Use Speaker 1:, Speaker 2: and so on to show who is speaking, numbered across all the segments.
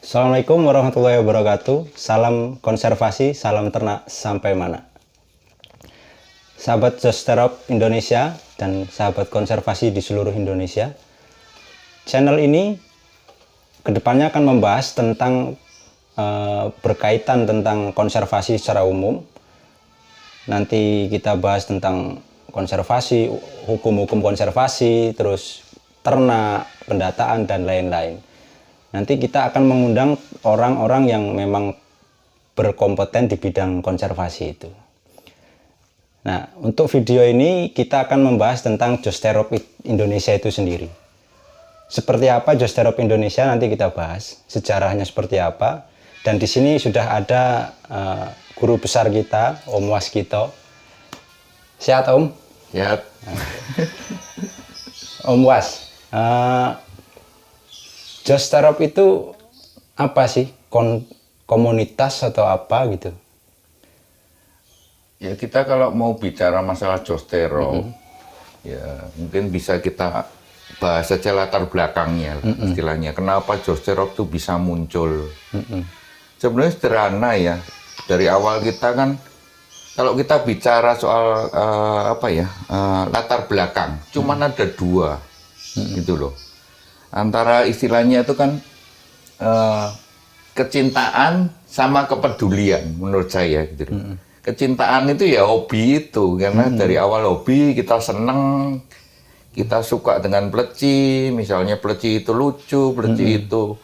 Speaker 1: Assalamualaikum warahmatullahi wabarakatuh. Salam konservasi, salam ternak sampai mana. Sahabat Zosterop Indonesia dan sahabat konservasi di seluruh Indonesia. Channel ini kedepannya akan membahas tentang berkaitan tentang konservasi secara umum. Nanti kita bahas tentang konservasi, hukum-hukum konservasi, terus ternak, pendataan, dan lain-lain. Nanti kita akan mengundang orang-orang yang memang berkompeten di bidang konservasi itu. Nah, untuk video ini kita akan membahas tentang Zosterop Indonesia itu sendiri. Seperti apa Zosterop Indonesia nanti kita bahas, sejarahnya seperti apa. Dan di sini sudah ada guru besar kita, Om Waskito. Sehat Om?
Speaker 2: Sehat.
Speaker 1: Om Was, Zosterop itu apa sih? Komunitas atau apa gitu?
Speaker 2: Ya kita kalau mau bicara masalah Zosterop, ya mungkin bisa kita bahas saja latar belakangnya, istilahnya. Kenapa Zosterop itu bisa muncul? Sebenarnya sederhana ya. Dari awal kita kan, kalau kita bicara soal latar belakang, cuman ada dua, gitu loh. Antara istilahnya itu kan kecintaan sama kepedulian menurut saya gitu. Kecintaan itu ya hobi itu, karena dari awal hobi kita seneng, kita suka dengan pleci, misalnya pleci itu lucu, pleci itu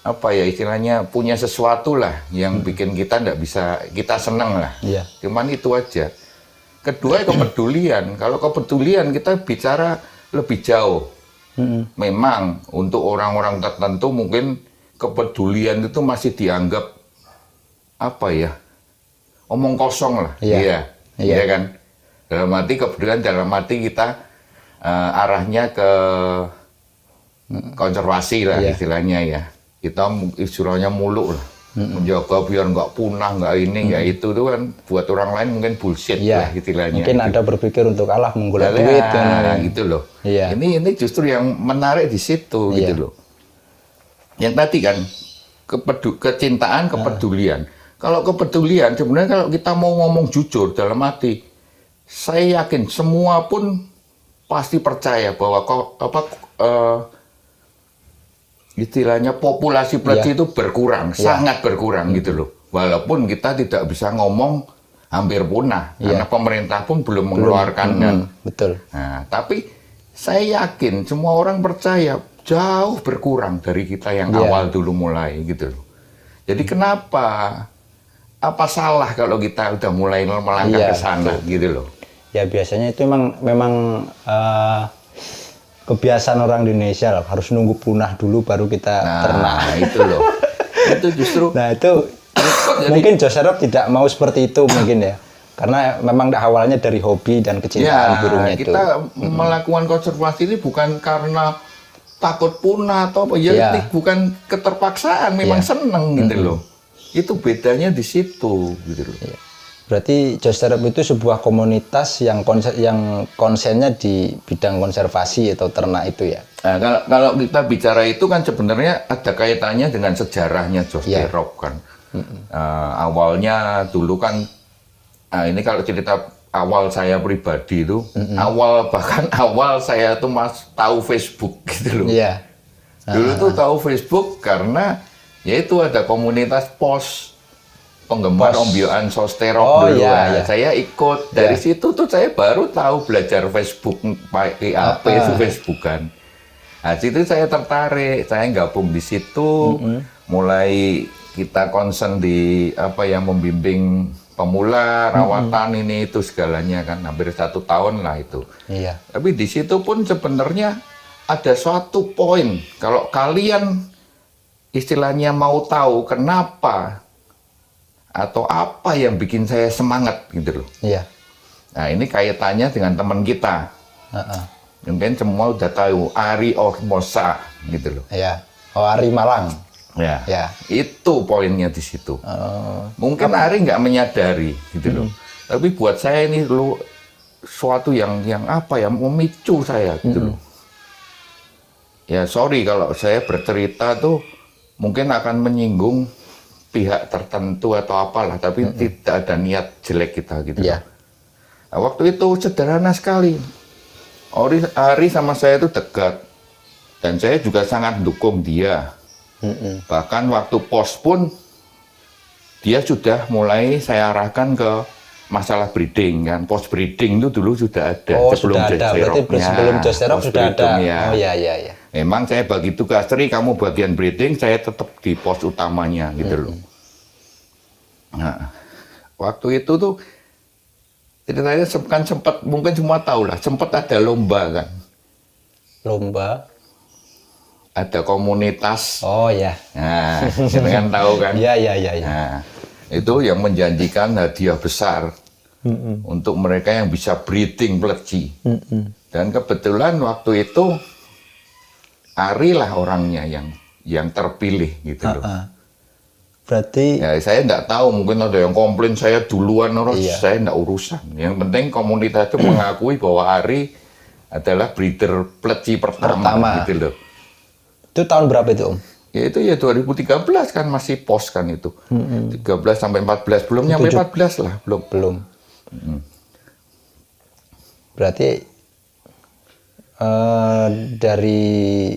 Speaker 2: apa ya istilahnya punya sesuatu lah yang bikin kita nggak bisa, kita seneng lah. Cuman itu aja. Kedua kepedulian. Kalau kepedulian kita bicara lebih jauh. Memang untuk orang-orang tertentu mungkin kepedulian itu masih dianggap apa ya, omong kosong lah. Iya kan. Dalam arti kepedulian, dalam arti kita arahnya ke konservasi lah istilahnya ya. Kita istilahnya muluk lah, menjaga biar nggak punah, nggak ini, nggak itu tuh kan buat orang lain mungkin bullshit lah istilahnya.
Speaker 1: Mungkin ada berpikir untuk Allah menggulai duit kan.
Speaker 2: Gitu loh. Ini justru yang menarik di situ gitu loh. Yang tadi kan kecintaan, kepedulian. Kalau kepedulian sebenarnya kalau kita mau ngomong jujur dalam arti, saya yakin semua pun pasti percaya bahwa istilahnya populasi pleci itu berkurang, sangat berkurang gitu loh. Walaupun kita tidak bisa ngomong hampir punah, karena pemerintah pun belum mengeluarkan.
Speaker 1: Betul.
Speaker 2: Nah, tapi saya yakin semua orang percaya jauh berkurang dari kita yang awal dulu mulai gitu loh. Jadi kenapa? Apa salah kalau kita udah mulai melangkah ke sana gitu loh?
Speaker 1: Ya biasanya itu memang kebiasaan orang Indonesia lah, harus nunggu punah dulu baru kita ternak.
Speaker 2: Nah, itu loh. Itu justru.
Speaker 1: Nah, itu mungkin Zosterop tidak mau seperti itu mungkin ya. Karena memang awalnya dari hobi dan kecintaan burungnya itu.
Speaker 2: Kita melakukan konservasi ini bukan karena takut punah atau apa. Ya, bukan keterpaksaan, memang seneng gitu loh. Itu bedanya di situ gitu loh.
Speaker 1: Berarti Zosterop itu sebuah komunitas yang konsennya di bidang konservasi atau ternak itu ya?
Speaker 2: Nah, kalau kita bicara itu kan sebenarnya ada kaitannya dengan sejarahnya Zosterop kan. Awalnya dulu kan, ini kalau cerita awal saya pribadi itu, bahkan awal saya tuh tahu Facebook gitu loh. Dulu tuh tahu Facebook karena yaitu ada komunitas pos penggemar ombyoan Zosterop dulu. Saya ikut dari situ tuh saya baru tahu belajar Facebook, pakai HP itu Facebookan. Nah, situ saya tertarik, saya gabung di situ, mulai kita concern di membimbing pemula, rawatan ini itu segalanya kan, hampir 1 tahun lah itu. Tapi di situ pun sebenarnya ada suatu poin, kalau kalian istilahnya mau tahu kenapa atau apa yang bikin saya semangat gitu loh. Nah ini kaitannya dengan teman kita. Mungkin semua udah tahu Ari Ormosa gitu loh.
Speaker 1: Ari Malang.
Speaker 2: Itu poinnya di situ. Mungkin Ari nggak menyadari gitu loh. Tapi buat saya ini loh suatu yang memicu saya gitu loh. Ya sorry kalau saya bercerita tuh mungkin akan menyinggung pihak tertentu atau apalah, tapi tidak ada niat jelek kita gitu.
Speaker 1: Iya.
Speaker 2: Nah, waktu itu sederhana sekali. Ari sama saya itu dekat, dan saya juga sangat dukung dia. Bahkan waktu pos pun dia sudah mulai saya arahkan ke masalah breeding kan. Post breeding itu dulu sudah ada sebelum
Speaker 1: sudah ada. Berarti sebelum Josterop sudah ada.
Speaker 2: Ya.
Speaker 1: Oh iya.
Speaker 2: Memang saya bagi tugas, kamu bagian breeding, saya tetap di pos utamanya gitu loh. Nah, waktu itu tuh ceritanya kan sempat, mungkin semua tahu lah, sempat ada lomba kan.
Speaker 1: Lomba?
Speaker 2: Ada komunitas.
Speaker 1: Oh ya.
Speaker 2: Nah, kita kan tahu kan.
Speaker 1: Iya.
Speaker 2: Nah, itu yang menjanjikan hadiah besar untuk mereka yang bisa breeding pleci. Dan kebetulan waktu itu Ari lah orangnya yang terpilih gitu loh.
Speaker 1: Berarti
Speaker 2: ya saya nggak tahu, mungkin ada yang komplain saya duluan, saya nggak urusan. Yang penting komunitas itu mengakui bahwa Ari adalah breeder pleci pertama gitu loh.
Speaker 1: Itu tahun berapa itu Om?
Speaker 2: Ya itu ya 2013 kan, masih pos kan itu. 13 sampai 14, belum nyampe 14 lah, belum.
Speaker 1: Berarti dari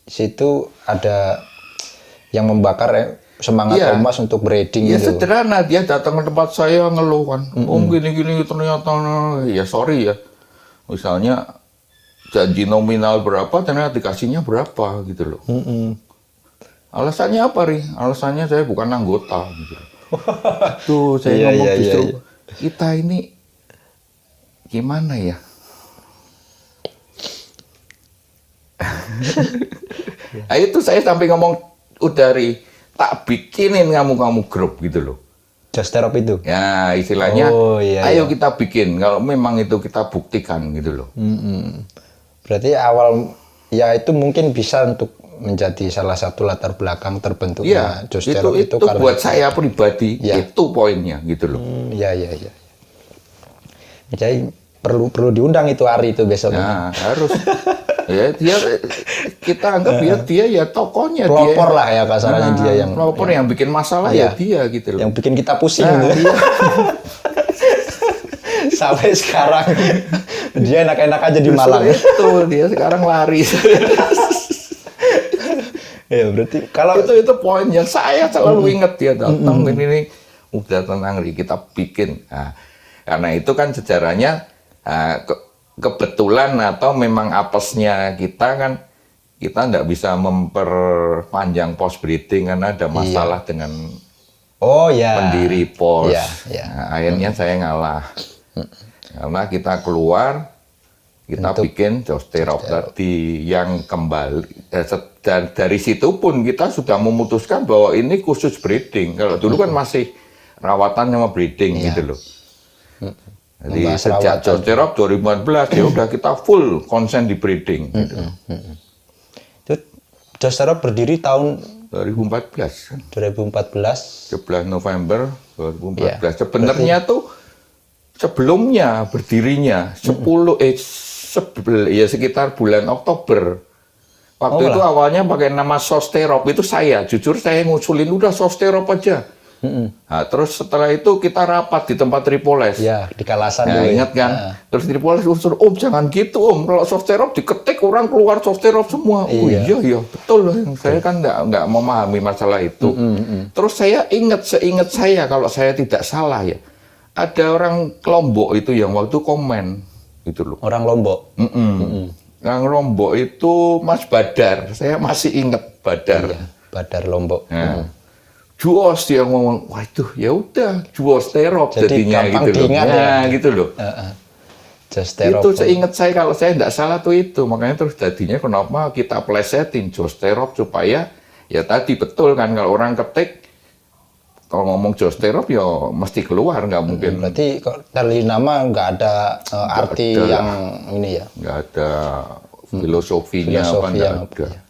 Speaker 1: situ ada yang membakar semangat Omas untuk breeding
Speaker 2: ya,
Speaker 1: gitu.
Speaker 2: Sederhana, dia datang ke tempat saya ngeluh kan. Om gini-gini ternyata, ya sorry ya. Misalnya janji nominal berapa, ternyata dikasihnya berapa gitu loh. Alasannya apa, Ri? Alasannya saya bukan anggota gitu. Tuh saya ngomong justru kita ini gimana ya? Nah, itu saya sampai ngomong, udah Ri, tak bikinin kamu grup gitu loh.
Speaker 1: Josterop itu?
Speaker 2: Ya istilahnya, ayo kita bikin, kalau memang itu kita buktikan gitu loh.
Speaker 1: Berarti awal ya itu mungkin bisa untuk menjadi salah satu latar belakang terbentuknya Josterop
Speaker 2: itu
Speaker 1: karena
Speaker 2: buat saya pribadi itu poinnya gitu loh.
Speaker 1: Iya. Jadi perlu diundang itu Ari itu besok.
Speaker 2: Nah, harus. Ya kita anggap dia ya tokohnya,
Speaker 1: pelopor lah ya kasarnya, dia yang
Speaker 2: pelopor yang bikin masalah ya dia gitu loh.
Speaker 1: Yang bikin kita pusing gitu. Sampai sekarang dia enak-enak aja di Malang.
Speaker 2: Itu dia sekarang lari.
Speaker 1: Ya berarti kalau
Speaker 2: itu poin yang saya selalu ingat, dia datang ini udah tenang Ri, kita bikin. Nah, karena itu kan sejarahnya kebetulan atau memang apesnya kita kan, kita nggak bisa memperpanjang post breeding karena ada masalah dengan pendiri pos. Nah, akhirnya saya ngalah. Karena kita keluar, kita bikin Josterop tadi yang kembali. Dan dari situ pun kita sudah memutuskan bahwa ini khusus breeding. Kalau dulu kan masih rawatan sama breeding gitu loh. Jadi sejak Josterop 2014 ya udah kita full konsen di breeding. Gitu.
Speaker 1: Josterop berdiri tahun
Speaker 2: 2014.
Speaker 1: 11
Speaker 2: November 2014. Sebenarnya tuh sebelumnya berdirinya sekitar bulan Oktober. Waktu itu awalnya pakai nama Josterop, itu jujur saya ngusulin udah Josterop aja. Nah, terus setelah itu kita rapat di tempat Tripoles.
Speaker 1: Ya, di Kalasan
Speaker 2: dulu. Ingat kan? Terus Tripoles usul, Om jangan gitu Om, kalau Josterop diketik orang keluar Josterop semua. Oh iya betul. Saya kan nggak memahami masalah itu. Terus saya seingat saya kalau saya tidak salah ya, ada orang Lombok itu yang waktu komen gitu loh.
Speaker 1: Orang Lombok.
Speaker 2: Yang Lombok itu Mas Badar, saya masih ingat Badar.
Speaker 1: Iya, Badar Lombok.
Speaker 2: Juos dia ngomong, wah itu ya udah Josterop jadinya gitu loh. Gitu loh.
Speaker 1: Josterop.
Speaker 2: Itu seingat saya, kalau saya tidak salah tuh itu, makanya terus jadinya kenapa kita plesetin Josterop supaya ya tadi betul kan, kalau orang ketik kalau ngomong Josterop ya mesti keluar, nggak mungkin.
Speaker 1: Berarti dari nama nggak ada arti yang ini ya?
Speaker 2: Nggak ada filosofinya apa, nggak ada.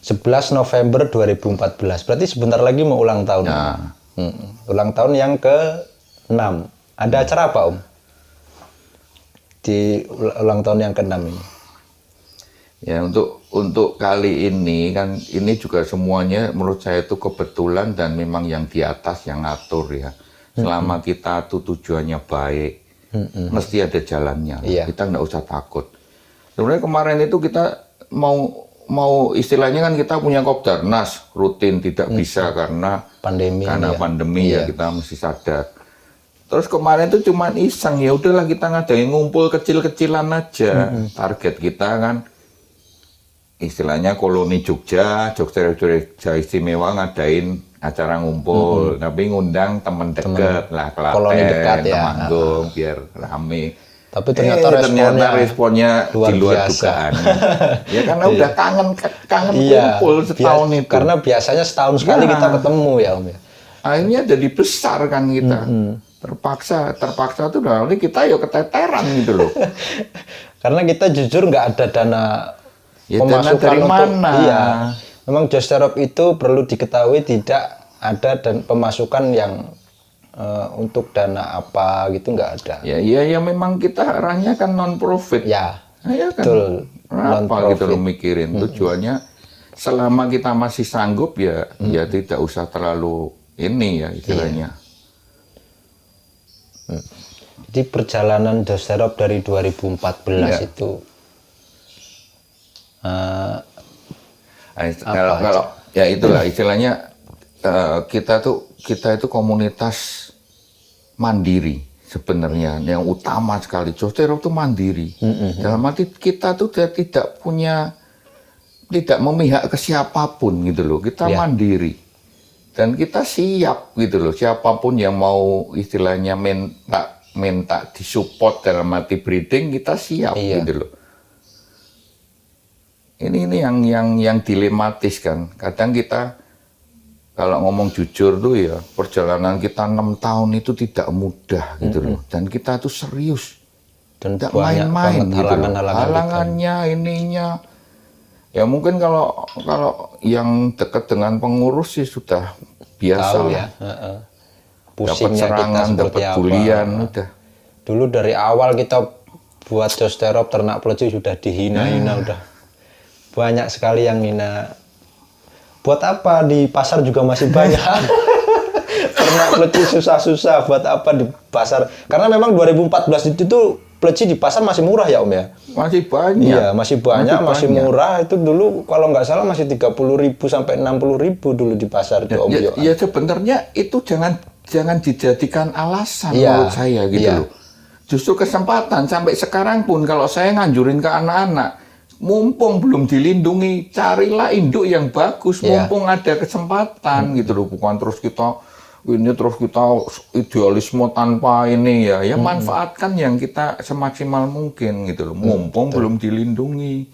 Speaker 1: 11 November 2014, berarti sebentar lagi mau ulang tahun. Ulang tahun yang ke-6. Ada acara apa Om? Di ulang tahun yang ke-6 ini?
Speaker 2: Ya untuk untuk kali ini kan ini juga semuanya menurut saya itu kebetulan dan memang yang di atas yang ngatur ya. Selama kita tuh tujuannya baik, mesti ada jalannya.
Speaker 1: Iya.
Speaker 2: Kita nggak usah takut. Sebenarnya kemarin itu kita mau istilahnya kan kita punya Kopdarnas rutin tidak bisa karena pandemi ya kita mesti sadar. Terus kemarin itu cuman iseng, ya udahlah kita ngadain ngumpul kecil-kecilan aja. Target kita kan istilahnya koloni Jogja istimewa ngadain acara ngumpul, tapi ngundang teman dekat lah, Klaten, Temanggung, biar rame.
Speaker 1: Tapi ternyata
Speaker 2: responnya di luar dugaan. Ya karena udah kangen kumpul setahun itu.
Speaker 1: Karena biasanya setahun sekali kita ketemu ya Om ya.
Speaker 2: Akhirnya jadi besar kan kita. Terpaksa tuh nanti kita ya keteteran gitu loh.
Speaker 1: Karena kita jujur nggak ada dana
Speaker 2: pemasukan dari mana.
Speaker 1: Iya. Memang Josterop itu perlu diketahui tidak ada dan pemasukan yang untuk dana apa gitu nggak ada.
Speaker 2: Ya memang kita arahnya kan non profit.
Speaker 1: Ya.
Speaker 2: Ya kan.
Speaker 1: Betul.
Speaker 2: Kenapa gitu lo mikirin tujuannya selama kita masih sanggup ya tidak usah terlalu ini ya istilahnya.
Speaker 1: Jadi perjalanan Josterop dari 2014 itu
Speaker 2: kalau ya itulah istilahnya kita itu komunitas mandiri sebenarnya yang utama sekali. Josterop itu mandiri. Dalam arti kita tuh tidak memihak ke siapapun gitu loh. Kita mandiri dan kita siap gitu loh. Siapapun yang mau istilahnya minta disupport dalam arti breeding, kita siap gitu loh. Ini yang dilematis kan. Kadang kita kalau ngomong jujur tuh ya, perjalanan kita 6 tahun itu tidak mudah gitu loh. Dan kita tuh serius. Dan tidak main-main gitu loh. Halangannya, ininya. Ya mungkin kalau yang dekat dengan pengurus sih sudah biasa ya. Dapat serangan, dapat bulian, udah.
Speaker 1: Dulu dari awal kita buat Josterop ternak peleci sudah dihina-hina, udah banyak sekali yang hina. Buat apa di pasar juga masih banyak. Ternak peleci susah-susah, buat apa di pasar? Karena memang 2014 itu tuh peleci di pasar masih murah ya Om ya?
Speaker 2: Masih banyak.
Speaker 1: Iya, masih banyak, masih murah. Itu dulu kalau nggak salah masih 30.000 sampai 60.000 dulu di pasar itu Om.
Speaker 2: Ya sebenarnya itu jangan dijadikan alasan menurut saya gitu loh. Justru kesempatan sampai sekarang pun kalau saya nganjurin ke anak-anak, mumpung belum dilindungi, carilah induk yang bagus, mumpung ada kesempatan gitu loh. Bukan terus kita idealisme tanpa ini ya manfaatkan yang kita semaksimal mungkin gitu loh, mumpung belum dilindungi.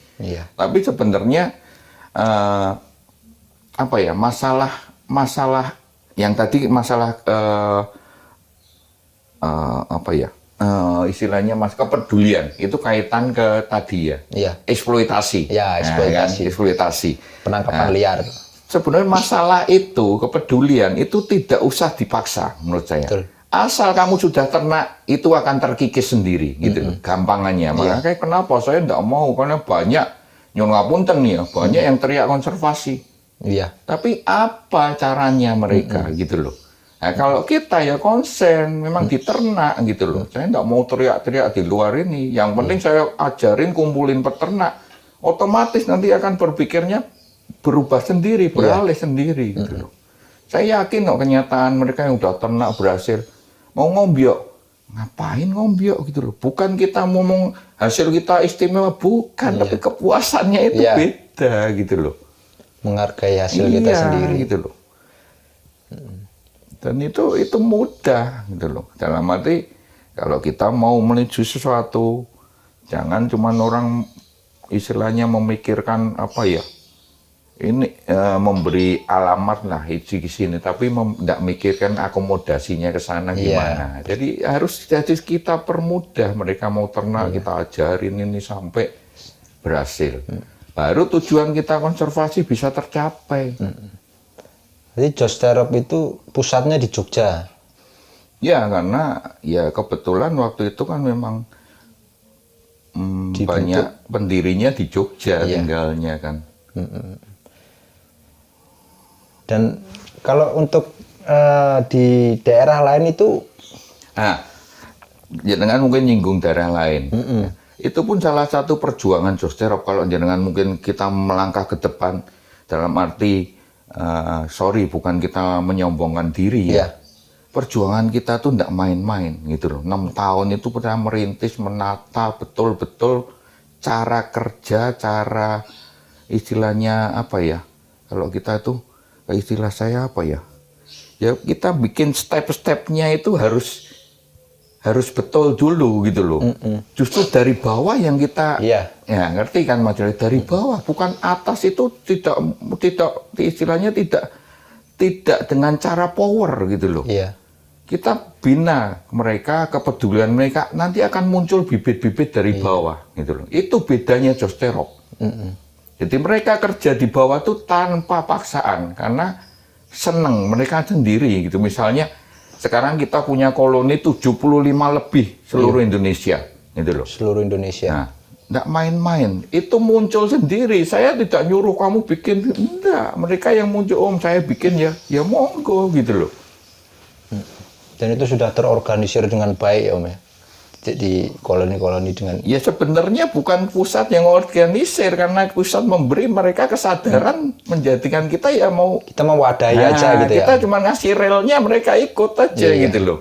Speaker 2: Tapi sebenarnya masalah yang tadi istilahnya kepedulian itu kaitan ke tadi eksploitasi. Eksploitasi.
Speaker 1: Penangkapan liar.
Speaker 2: Sebenarnya masalah itu, kepedulian itu tidak usah dipaksa menurut saya. Betul. Asal kamu sudah ternak, itu akan terkikis sendiri, gitu. Gampangannya. Makanya kenapa saya tidak mau, karena banyak, nyun ngapunten ya, banyak yang teriak konservasi. Tapi apa caranya mereka, gitu loh. Nah, kalau kita ya konsen, memang diternak, gitu loh. Saya tidak mau teriak-teriak di luar ini. Yang penting saya ajarin, kumpulin peternak. Otomatis nanti akan berpikirnya berubah sendiri, beralih sendiri gitu loh. Saya yakin kok kenyataan mereka yang udah ternak berhasil mau ngombyok, ngapain ngombyok gitu loh. Bukan kita ngomong hasil kita istimewa, bukan, tapi kepuasannya itu beda gitu loh.
Speaker 1: Menghargai hasil kita sendiri
Speaker 2: gitu loh. Dan itu mudah gitu loh. Dalam arti kalau kita mau menuju sesuatu, jangan cuma orang istilahnya memikirkan ini memberi alamat lah di sini, tapi tidak mikirkan akomodasinya ke sana gimana. Jadi harus kita permudah, mereka mau ternak kita ajarin ini sampai berhasil. Baru tujuan kita konservasi bisa tercapai.
Speaker 1: Jadi Josterop itu pusatnya di Jogja.
Speaker 2: Ya karena ya kebetulan waktu itu kan memang banyak pendirinya di Jogja tinggalnya kan.
Speaker 1: Dan kalau untuk di daerah lain itu,
Speaker 2: jenengan mungkin nyinggung daerah lain. Itu pun salah satu perjuangan Josterop. Kalau jenengan mungkin kita melangkah ke depan dalam arti, sorry, bukan kita menyombongkan diri ya. Perjuangan kita tuh tidak main-main gitu loh. 6 tahun itu pernah merintis, menata betul-betul cara kerja, cara istilahnya apa ya? Kalau kita tuh, istilah saya apa ya? Ya kita bikin step-stepnya itu harus betul dulu gitu loh. Justru dari bawah yang kita, ya ngerti kan Mas Jali, dari bawah, bukan atas itu tidak istilahnya tidak dengan cara power gitu loh. Kita bina mereka, kepedulian mereka, nanti akan muncul bibit-bibit dari bawah gitu loh. Itu bedanya Josterop. Jadi mereka kerja di bawah tuh tanpa paksaan, karena seneng mereka sendiri gitu. Misalnya sekarang kita punya koloni 75 lebih seluruh Indonesia gitu loh.
Speaker 1: Seluruh Indonesia.
Speaker 2: Nah, enggak main-main. Itu muncul sendiri. Saya tidak nyuruh kamu bikin, enggak. Mereka yang muncul, Om saya bikin ya monggo gitu loh.
Speaker 1: Dan itu sudah terorganisir dengan baik ya Om ya? Jadi koloni-koloni dengan...
Speaker 2: Ya sebenarnya bukan pusat yang organisir, karena pusat memberi mereka kesadaran menjadikan kita ya mau...
Speaker 1: Kita mewadahi aja gitu ya?
Speaker 2: Kita cuma ngasih relnya, mereka ikut aja gitu loh.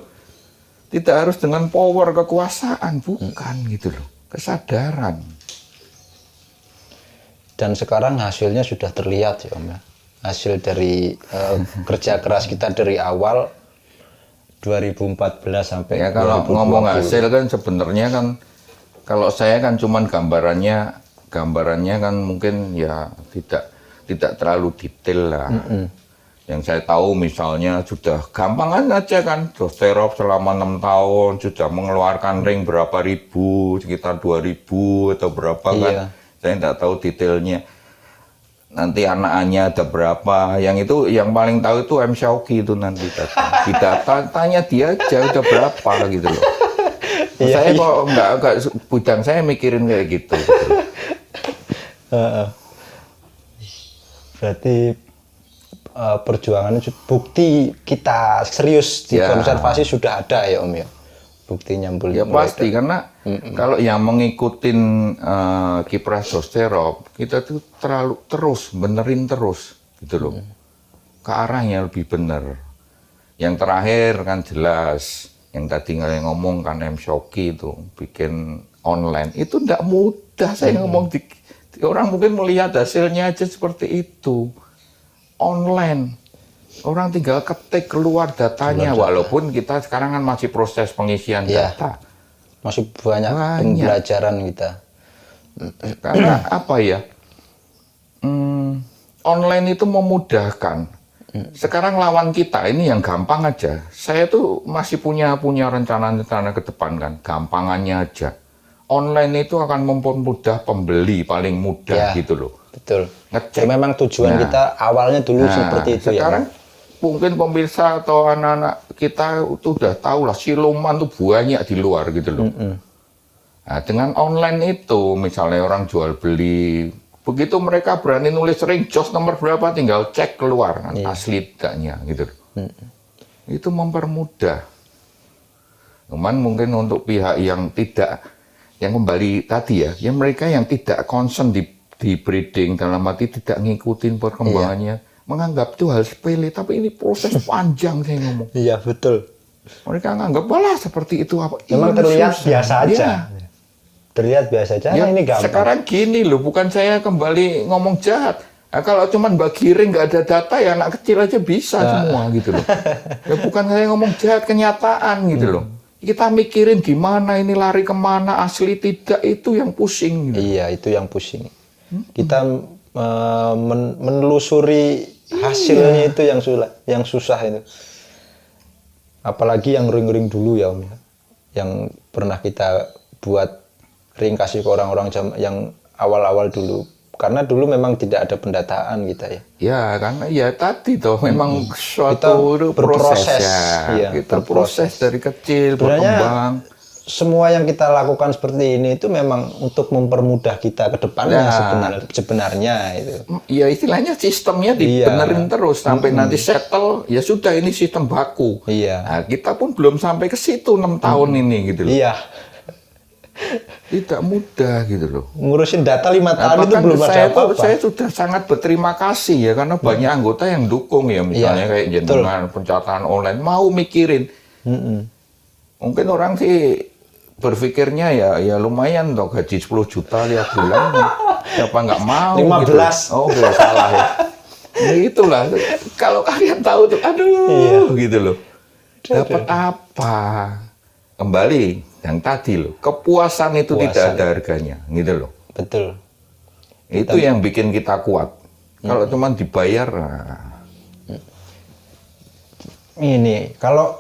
Speaker 2: Tidak harus dengan power kekuasaan, bukan gitu loh. Kesadaran.
Speaker 1: Dan sekarang hasilnya sudah terlihat ya Om ya? Hasil dari kerja keras kita dari awal 2014 sampai
Speaker 2: ya, kalau 2020. Ngomong hasil kan sebenarnya kan kalau saya kan cuman gambarannya kan mungkin ya tidak terlalu detail lah. Yang saya tahu misalnya sudah gampangan aja kan, Josterop selama 6 tahun sudah mengeluarkan ring berapa ribu, sekitar 2.000 atau berapa kan. Saya tidak tahu detailnya. Nanti anak-anaknya ada berapa, yang itu yang paling tahu itu M. Syauqi itu nanti tanya dia aja udah berapa gitu loh. Saya kok enggak bujang saya mikirin kayak gitu.
Speaker 1: Berarti perjuangan bukti kita serius di konservasi sudah ada ya Om ya? Bukti nyambul.
Speaker 2: Ya pasti, karena kalau yang mengikutin kiprah Josterop, kita tuh benerin terus gitu loh. Ke arahnya lebih benar. Yang terakhir kan jelas, yang tadi ngomong kan M. Syauqi itu bikin online, itu tidak mudah. Saya ngomong orang mungkin melihat hasilnya aja seperti itu. Online. Orang tinggal ketik keluar datanya, walaupun kita sekarang kan masih proses pengisian data.
Speaker 1: Masih banyak pembelajaran kita.
Speaker 2: Karena apa ya, online itu memudahkan. Sekarang lawan kita ini yang gampang aja. Saya tuh masih punya rencana-rencana ke depan kan, gampangannya aja. Online itu akan mempermudah pembeli paling mudah gitu loh.
Speaker 1: Betul. Ngecek. Memang tujuan kita awalnya dulu seperti itu
Speaker 2: sekarang, ya. Mungkin pemirsa atau anak-anak kita itu udah tahu lah, siluman tuh banyak di luar gitu loh. Nah, dengan online itu, misalnya orang jual beli, begitu mereka berani nulis ring jos nomor berapa, tinggal cek keluar kan, asli tidaknya gitu loh. Itu mempermudah. Cuman mungkin untuk pihak yang tidak, yang kembali tadi ya, yang mereka yang tidak concern di breeding, dalam arti tidak ngikutin perkembangannya. Menganggap itu hal sepele, tapi ini proses panjang saya ngomong.
Speaker 1: Iya, betul.
Speaker 2: Mereka nganggap, walah seperti itu apa.
Speaker 1: Memang terlihat biasa aja. Terlihat biasa aja, ini gampang.
Speaker 2: Sekarang gini loh, bukan saya kembali ngomong jahat. Nah, kalau cuman bagi ring nggak ada data, ya anak kecil aja bisa semua gitu loh. Ya bukan saya ngomong jahat, kenyataan gitu loh. Kita mikirin gimana ini lari kemana, asli tidak, itu yang pusing. Gitu.
Speaker 1: Iya, itu yang pusing. Kita menelusuri hasilnya itu yang susah itu. Apalagi yang ring-ring dulu ya Om, yang pernah kita buat ring kasih ke orang-orang yang awal-awal dulu. Karena dulu memang tidak ada pendataan kita ya.
Speaker 2: Ya karena ya tadi toh memang suatu proses ya.
Speaker 1: Iya,
Speaker 2: kita proses dari kecil berkembang.
Speaker 1: semua yang kita lakukan seperti ini itu memang untuk mempermudah kita ke depannya sebenarnya itu.
Speaker 2: Ya istilahnya sistemnya dibenerin terus sampai nanti settle, ya sudah ini sistem baku. Nah, kita pun belum sampai ke situ 6 tahun ini gitu loh.
Speaker 1: Iya.
Speaker 2: Tidak mudah gitu loh.
Speaker 1: Ngurusin data 5 tahun itu belum ada apa-apa.
Speaker 2: Saya sudah sangat berterima kasih ya karena banyak anggota yang dukung ya, misalnya kayak jenengan pencatatan online mau mikirin. Mungkin orang sih berpikirnya ya lumayan toh gaji 10 juta lihat bulan. Siapa nggak mau
Speaker 1: 15.
Speaker 2: Gitu. Oh, salah ya. Nah, itulah kalau kalian tahu tuh aduh gitu loh. Dapat apa? Kembali yang tadi loh, kepuasan itu tidak ada harganya, gitu loh.
Speaker 1: Betul.
Speaker 2: Itu yang bikin kita kuat. Kalau cuma dibayar,
Speaker 1: ini kalau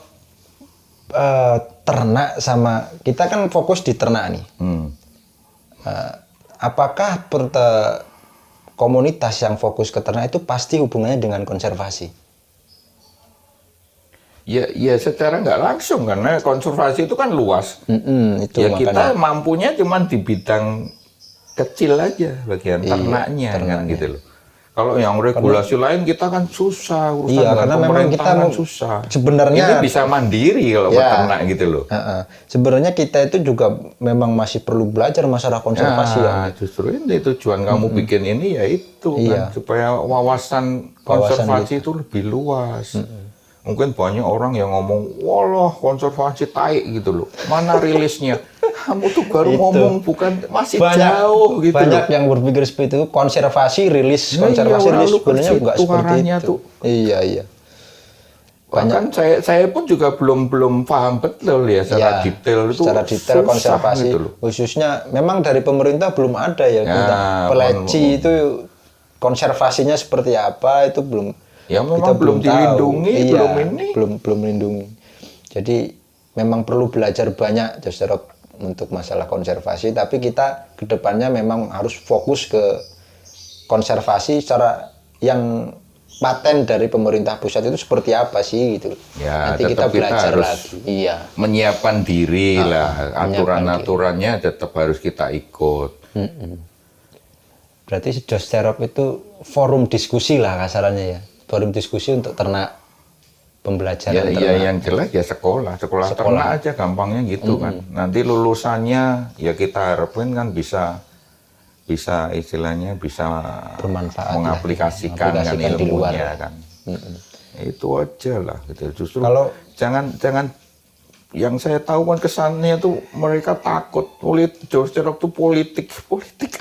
Speaker 1: ternak sama kita kan fokus di ternak nih. Apakah komunitas yang fokus ke ternak itu pasti hubungannya dengan konservasi?
Speaker 2: Ya secara nggak langsung karena konservasi itu kan luas.
Speaker 1: Itu
Speaker 2: ya
Speaker 1: makanya.
Speaker 2: Kita mampunya cuma di bidang kecil aja bagian ternaknya kan gitu loh. Kalau yang regulasi lain kita kan susah urusan
Speaker 1: karena memang kita
Speaker 2: kan susah.
Speaker 1: Sebenarnya
Speaker 2: ini bisa mandiri kalau peternak gitu loh.
Speaker 1: Sebenarnya kita itu juga memang masih perlu belajar masalah konservasi
Speaker 2: justru ini tujuan kamu bikin ini ya itu kan supaya wawasan konservasi itu lebih luas. Mungkin banyak orang yang ngomong, walah konservasi tai gitu loh. Mana rilisnya? Kamu tuh baru ngomong, bukan masih jauh gitu.
Speaker 1: Banyak yang berpikir seperti itu, konservasi, rilis, konservasi, rilis sebenarnya enggak seperti itu. Iya.
Speaker 2: Bahkan saya pun juga belum paham betul ya secara detail itu.
Speaker 1: Secara detail konservasi, gitu khususnya memang dari pemerintah belum ada ya. Peleci itu konservasinya seperti apa itu belum.
Speaker 2: Ya memang belum dilindungi,
Speaker 1: belum melindungi. Jadi memang perlu belajar banyak Josterok untuk masalah konservasi, tapi kita kedepannya memang harus fokus ke konservasi secara yang paten dari pemerintah pusat itu seperti apa sih gitu.
Speaker 2: Ya,
Speaker 1: nanti kita belajar
Speaker 2: harus
Speaker 1: lagi.
Speaker 2: Menyiapkan diri lah, aturan-aturannya tetap harus kita ikut.
Speaker 1: Berarti Josterok itu forum diskusi lah kasarannya ya. Forum diskusi untuk ternak pembelajaran ternak.
Speaker 2: Ya yang jelas ya sekolah ternak aja gampangnya gitu kan. Nanti lulusannya ya kita harapin kan bisa istilahnya bisa
Speaker 1: bermanfaat
Speaker 2: mengaplikasikan kan ilmunya kan. Itu aja lah gitu. Justru
Speaker 1: kalau
Speaker 2: jangan yang saya tahu kan kesannya tuh mereka takut Josterok tuh politik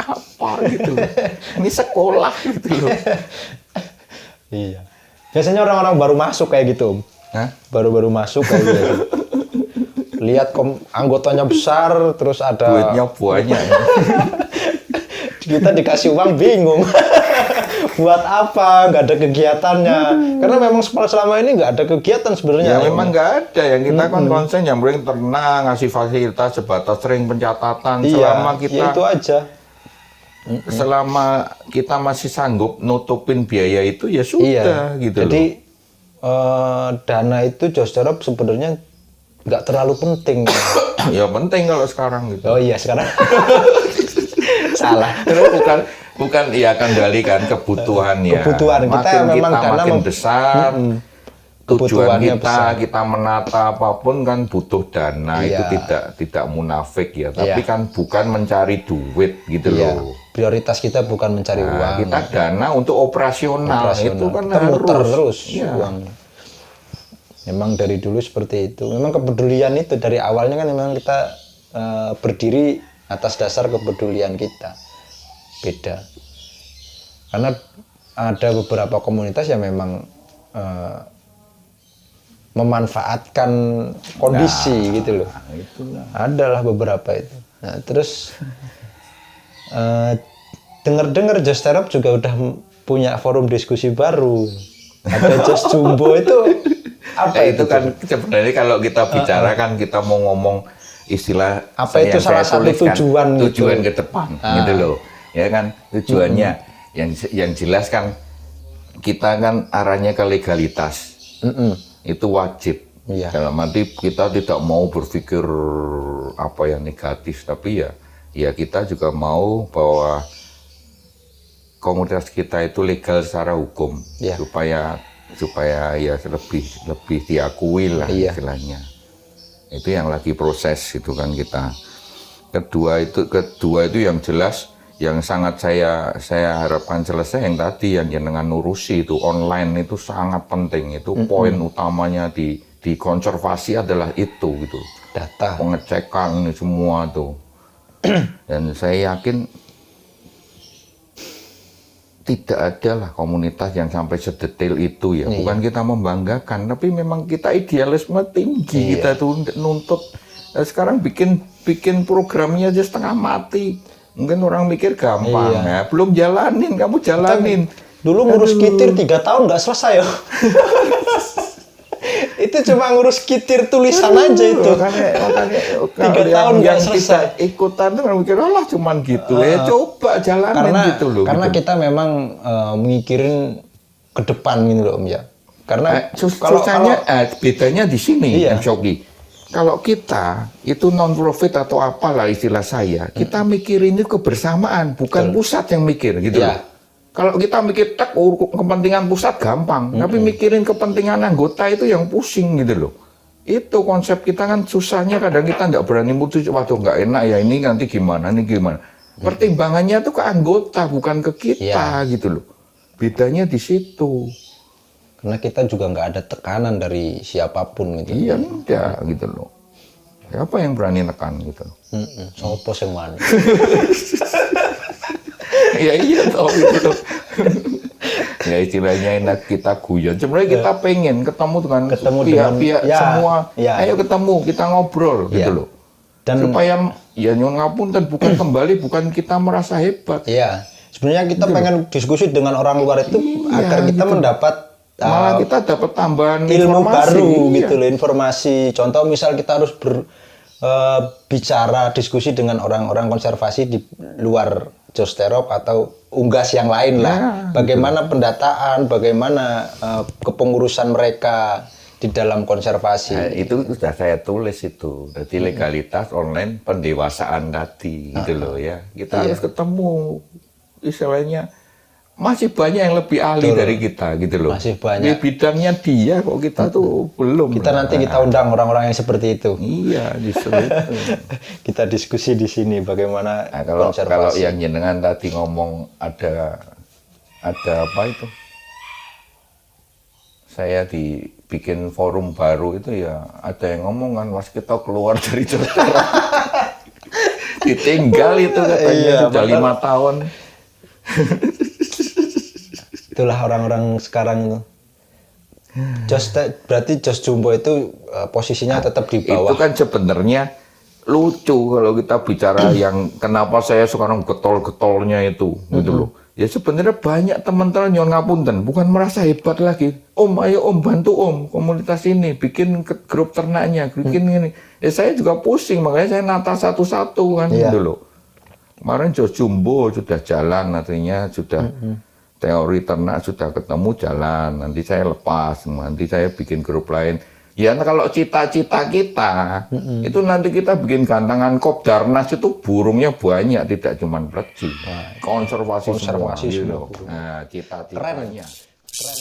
Speaker 2: apa gitu loh. Ini sekolah gitu loh.
Speaker 1: Iya. Biasanya orang-orang baru masuk kayak gitu. Baru-baru masuk kayak gitu. Lihat anggotanya besar, terus ada
Speaker 2: duitnya banyak.
Speaker 1: Kita dikasih uang bingung. Buat apa? Nggak ada kegiatannya. Karena memang selama ini nggak ada kegiatan sebenarnya.
Speaker 2: Ya memang nggak ada. Yang kita kan konsen yang paling tenang, ngasih fasilitas sebatas sering pencatatan. Selama kita
Speaker 1: ya itu aja.
Speaker 2: Selama kita masih sanggup nutupin biaya itu ya sudah gitu.
Speaker 1: Jadi dana itu Josterok sebenarnya nggak terlalu penting.
Speaker 2: Ya penting kalau sekarang gitu.
Speaker 1: Oh iya sekarang. Salah.
Speaker 2: bukan ya kendalikan kebutuhannya.
Speaker 1: Kebutuhan kita memang dana
Speaker 2: makin besar. Tujuan kita menata apapun kan butuh dana. Itu tidak munafik ya, tapi kan bukan mencari duit gitu loh.
Speaker 1: Prioritas kita bukan mencari uang.
Speaker 2: Kita dana untuk operasional. Itu kan
Speaker 1: kita muter terus
Speaker 2: ya.
Speaker 1: Uang. Memang dari dulu seperti itu. Memang kepedulian itu dari awalnya kan memang kita berdiri atas dasar kepedulian kita. Beda. Karena ada beberapa komunitas yang memang memanfaatkan kondisi gitu loh. Adalah beberapa itu. Nah, terus dengar-dengar Josterok juga udah punya forum diskusi baru. Ada Jos Jumbo itu apa
Speaker 2: itu kan sebenarnya kalau kita bicara kan kita mau ngomong istilah
Speaker 1: apa itu salah satu tujuan
Speaker 2: ke depan gitu loh. Ya kan tujuannya yang jelas kan kita kan arahnya ke legalitas. Itu wajib
Speaker 1: Iya.
Speaker 2: Dalam arti kita tidak mau berpikir apa yang negatif, tapi ya kita juga mau bahwa komunitas kita itu legal secara hukum,
Speaker 1: Iya.
Speaker 2: supaya ya lebih diakui lah,
Speaker 1: iya,
Speaker 2: istilahnya. Itu yang lagi proses itu kan kita. Kedua itu yang jelas, yang sangat saya harapkan selesai yang tadi yang jenengan urusi itu online itu sangat penting. Itu poin utamanya di konservasi adalah itu gitu.
Speaker 1: Data,
Speaker 2: Pengecekan ini semua tuh. Dan saya yakin tidak ada lah komunitas yang sampai sedetail itu ya. Bukan kita membanggakan, tapi memang kita idealisme tinggi. Kita tuh nuntut. Sekarang bikin programnya aja setengah mati. Mungkin orang mikir gampang ya. Belum jalanin, kamu jalanin.
Speaker 1: Dulu ngurus kitir 3 tahun nggak selesai ya. Itu cuma ngurus kitir tulisan aja itu.
Speaker 2: Makanya
Speaker 1: 3 tahun nggak selesai.
Speaker 2: Kita ikutan tuh mikir lah cuman gitu. Coba jalanin gitu loh.
Speaker 1: Karena kita memang mikirin ke depan gitu loh Om ya. Karena
Speaker 2: susahnya bedanya di sini Om Shoki. Kalau kita itu non-profit atau apalah istilah saya, kita mikirin itu kebersamaan, bukan pusat yang mikir gitu loh. Kalau kita mikir kepentingan pusat gampang, tapi mikirin kepentingan anggota itu yang pusing gitu loh. Itu konsep kita kan susahnya, kadang kita nggak berani mutus, waduh nggak enak ya ini nanti gimana, ini gimana. Pertimbangannya tuh ke anggota, bukan ke kita gitu loh. Bedanya di situ.
Speaker 1: Karena kita juga nggak ada tekanan dari siapapun gitu.
Speaker 2: Iya, enggak gitu loh. Siapa yang berani nekan gitu loh.
Speaker 1: Sopo sing wani.
Speaker 2: Ya iya toh gitu. Ya istilahnya enak kita guyon. Sebenarnya kita pengen ketemu dengan pihak-pihak semua. Ayo ketemu, kita ngobrol gitu loh. Dan supaya ya nyuwun ngapunten bukan kembali, bukan kita merasa hebat.
Speaker 1: Iya. Sebenarnya kita pengen diskusi dengan orang luar itu agar kita mendapat
Speaker 2: malah kita dapat tambahan
Speaker 1: ilmu
Speaker 2: informasi
Speaker 1: baru gitu loh, informasi. Contoh misal kita harus bicara diskusi dengan orang-orang konservasi di luar Josterop atau Unggas yang lain lah. Bagaimana pendataan, bagaimana kepengurusan mereka di dalam konservasi.
Speaker 2: Nah, itu sudah saya tulis itu. Jadi legalitas online pendewasaan tadi gitu loh ya. Kita harus ketemu istilahnya. Masih banyak yang lebih ahli dari kita gitu loh.
Speaker 1: Masih banyak.
Speaker 2: Di bidangnya dia kok kita tuh belum.
Speaker 1: Kita nanti kita undang orang-orang yang seperti itu.
Speaker 2: Iya, justru itu.
Speaker 1: Kita diskusi di sini bagaimana konservasi.
Speaker 2: Kalau yang jenengan tadi ngomong ada apa itu? Saya dibikin forum baru itu ya ada yang ngomong kan, Mas kita keluar dari Josterop. Ditinggal itu katanya sudah 5 tahun.
Speaker 1: Itulah orang-orang sekarang itu. Berarti Jos Jumbo itu posisinya tetap di bawah.
Speaker 2: Itu kan sebenarnya lucu kalau kita bicara yang kenapa saya sekarang getol-getolnya itu gitu loh. Ya sebenarnya banyak teman-teman yang ngapunten, bukan merasa hebat lagi. Om, ayo Om bantu Om komunitas ini bikin grup ternaknya, bikin ini. Ya saya juga pusing, makanya saya nata satu-satu kan gitu loh. Kemarin Jos Jumbo sudah jalan, artinya sudah teori ternak sudah ketemu jalan, nanti saya lepas, nanti saya bikin grup lain. Ya kalau cita-cita kita, itu nanti kita bikin gantangan Kopdarnas itu burungnya banyak, tidak cuma pleci. Konservasi semua. Nah, cita-citanya.
Speaker 1: Keren.